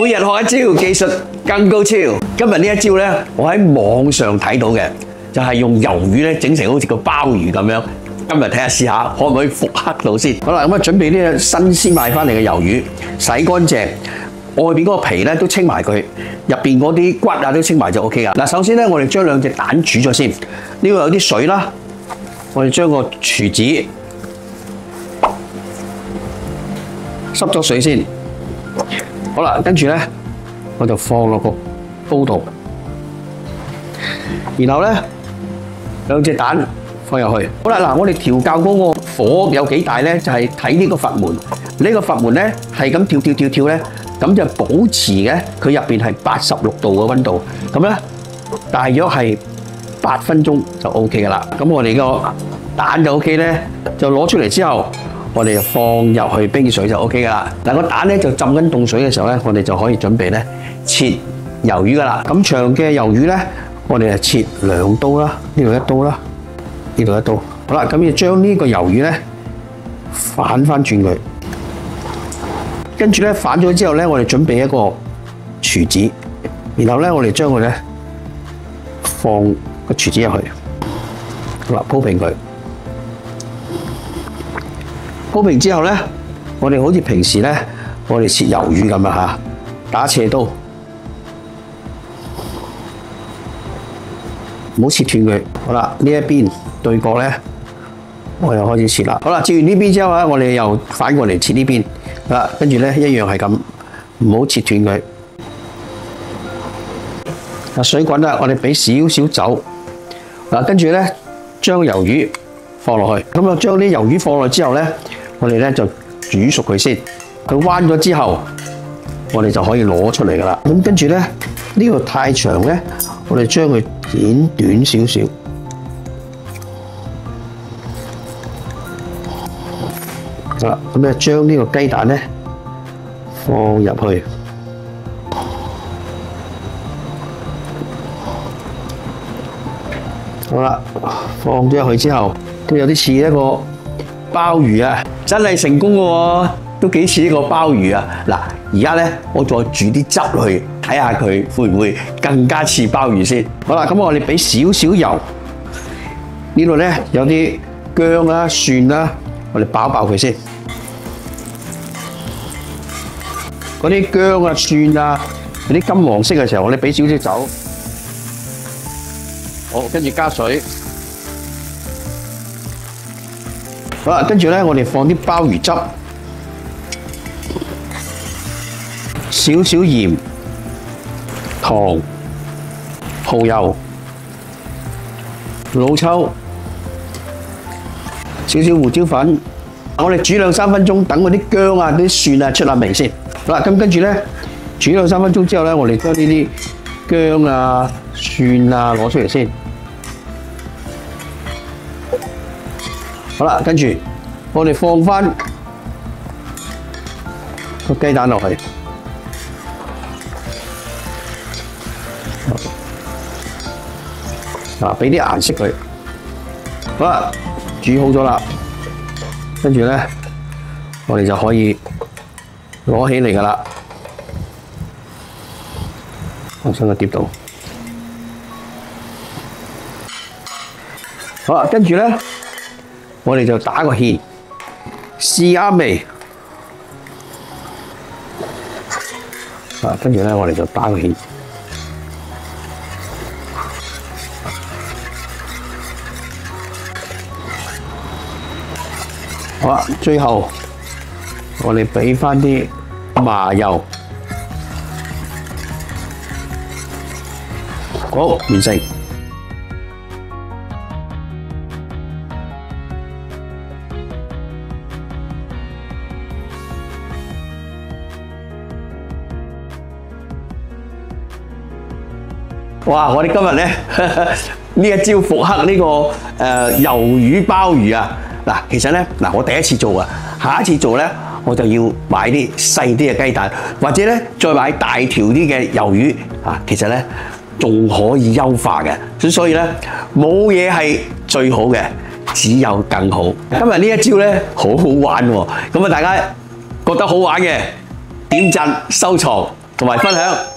每日學一招，技術更高超。今日呢一招咧，我喺網上睇到嘅，就係用魷魚咧整成好似個鮑魚咁樣。今日睇下試下，可唔可以復刻到先？好啦，咁啊準備呢個新鮮買翻嚟嘅魷魚，洗乾淨，外邊嗰個皮咧都清埋佢，入邊嗰啲骨啊都清埋就 OK 噶。嗱，首先咧我哋將兩隻蛋煮咗先，呢度有啲水啦，我哋將個廚子濕咗水先。好啦，跟住咧我就放落個煲度，然後咧兩隻蛋放入去。好啦，嗱，我哋調校嗰個火有幾大咧？就係睇呢個閥門。呢個閥門咧係咁跳咧，咁就保持嘅佢入邊係86度嘅溫度。咁咧大約係8分鐘就 OK 噶啦。咁我哋個蛋就 OK咧，就攞出嚟之後，我哋就放入去冰水就 OK 噶啦。嗱，個蛋咧就浸緊凍水嘅時候咧，我哋就可以準備咧切魷魚噶啦。咁長嘅魷魚咧，我哋就切2刀啦，呢度1刀啦，呢度1刀。好啦，咁要將呢個魷魚咧反翻轉佢，跟住咧反咗之後咧，我哋準備一個廚子，然後咧我哋將佢咧放個廚子入去，好啦，鋪平佢。鋪平之後咧，我哋好似平時咧，我哋切魷魚咁啊嚇，打斜刀，唔好切斷佢。好啦，呢一邊對角咧，我又開始切啦。好啦，切完呢邊之後咧，我哋又反過嚟切呢邊。好啦，跟住咧一樣係咁，唔好切斷佢。嗱，水滾啦，我哋俾少少酒。嗱，跟住咧將魷魚放落去。咁啊，將啲魷魚放落之後咧，我哋咧就煮熟佢先。佢彎咗之後，我哋就可以攞出嚟噶啦。咁跟住咧，呢個太長咧，我哋將佢剪短少少。好啦，咁咧將呢個雞蛋咧放入去，好啦，放咗入去之後，都有啲似一個鮑魚啊，真係成功嘅喎，都幾似呢個鮑魚啊！嗱，而家咧我再煮啲汁落去，睇下佢會唔會更加似鮑魚先。好啦，咁我哋俾少少油，呢度咧有啲薑啦、蒜啦，我哋爆爆佢先。嗰啲薑啊、蒜啊，嗰啲金黃色嘅時候，我哋俾少少酒，好，跟住加水，好啦，跟住咧我哋放啲鮑魚汁，少少鹽、糖、蠔油、老抽、少少胡椒粉，我哋煮2-3分鐘，等嗰啲薑啊、啲蒜啊出下味先。好啦，咁跟住咧煮2-3分鐘之後咧，我哋將呢啲薑啊、蒜啊攞出嚟先。好啦，跟住我哋放翻個雞蛋落去，嗱，俾啲顏色佢。好啦，煮好咗啦，跟住咧我哋就可以攞起嚟㗎啦，放上個碟度。好啦，跟住咧，我哋就打個芡，試啱味。啊，跟住咧，我哋就打個芡。好啦，最後我哋俾翻啲麻油，好，完成。哇！我哋今日咧呢一招復刻呢個魷魚鮑魚啊！嗱，其實咧嗱，我第一次做啊，下一次做咧我就要買啲細啲嘅雞蛋，或者咧再買大條啲嘅魷魚啊。其實咧仲可以優化嘅，所以咧冇嘢係最好嘅，只有更好。今日呢一招咧好好玩喎，咁啊大家覺得好玩嘅點讚收藏同埋分享。